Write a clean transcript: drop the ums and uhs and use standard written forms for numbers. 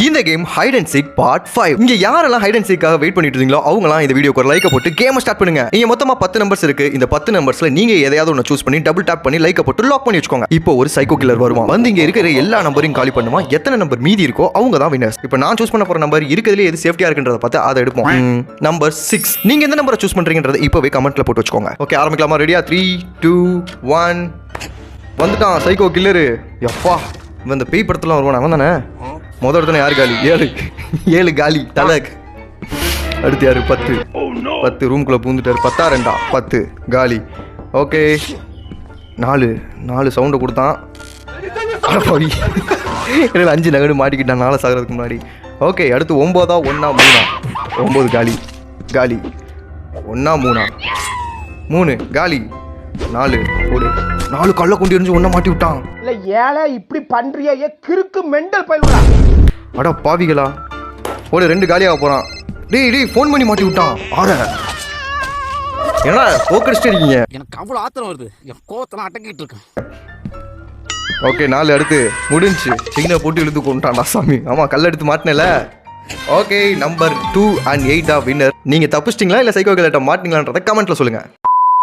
இந்த game hide and seek part 5. இங்க யாரெல்லாம் ஹைட் அண்ட் சீக்காக வெயிட் பண்ணிட்டு இருந்தீங்களோ அவங்கலாம் இந்த வீடியோக்கு ஒரு லைக் போட்டு கேமை ஸ்டார்ட் பண்ணுங்க. இங்க மொத்தமா 10 நம்பர்ஸ் இருக்கு. இந்த 10 நம்பர்ஸ்ல நீங்க எதையாவது ஒன்னு சூஸ் பண்ணி டபுள் டாப் பண்ணி லைக் போட்டு லாக் பண்ணி வச்சுக்கோங்க. இப்போ ஒரு சைக்கோ கில்லர் வருவான். வந்து இங்க இருக்கிற எல்லா நம்பரையும் காலி பண்ணுவான். எத்தனை நம்பர் மீதி இருக்கோ அவங்க தான் வின்னர்ஸ். இப்போ நான் சூஸ் பண்ண போற நம்பர் இருக்கிறதுல எது சேஃப்டியா இருக்குன்றத பார்த்து அதை எடுப்போம். நம்பர் 6. நீங்க எந்த நம்பரை சூஸ் பண்றீங்கன்றத இப்போவே கமெண்ட்ல போட்டு வச்சுக்கோங்க. ஓகே, ஆரம்பிக்கலாமா? ரெடியா? 3 2 1. வந்துட்டான் சைக்கோ கில்லரு. எப்பா, இந்த பேய் படத்துல வருவான் அவன் தானே. முதல் இடத்துல யார் காலி? 7 காலி தலக். அடுத்து யாரு? 10 ரூம்குள்ள பூந்துட்டாரு. 10 2 10 காலி. ஓகே, 4 சவுண்டை கொடுத்தான். 5 நகடு மாட்டிக்கிட்டான் 4 சாகிறதுக்கு முன்னாடி. ஓகே, அடுத்து 9 1 3 9 காலி 1 3 காலி. 4 போடு. 4 கள்ள கொண்டு இருந்து ஒன்ன மாட்டி விட்டான். இல்ல ஏழை இப்படி பண்றியா? கிறுக்கு மெண்டல் பயிலுடா. அட பாவிகளா. ஒரு 2 காலியாக போறான். டேய் ஃபோன் பண்ணி மாட்டி விட்டான். என்ன போக்கடிச்சிட்டு இருக்கீங்க? எனக்கு அவ்வளவு ஆத்திரம் வருது. என் கோவத்தெல்லாம் அடக்கிட்டு இருக்கேன். ஓகே, 4 அடுத்து முடிஞ்சு சிக்ன போட்டு இழுத்து கொண்டான்டா சாமி. ஆமா, கல் எடுத்து மாட்டினல. Okay, number 2 and 8 winner. நீங்க தப்பிச்சிட்டீங்களா இல்ல சைக்கோ கில்லர்ட்ட மாட்டினீங்களான்றத கமெண்ட்ல சொல்லுங்க.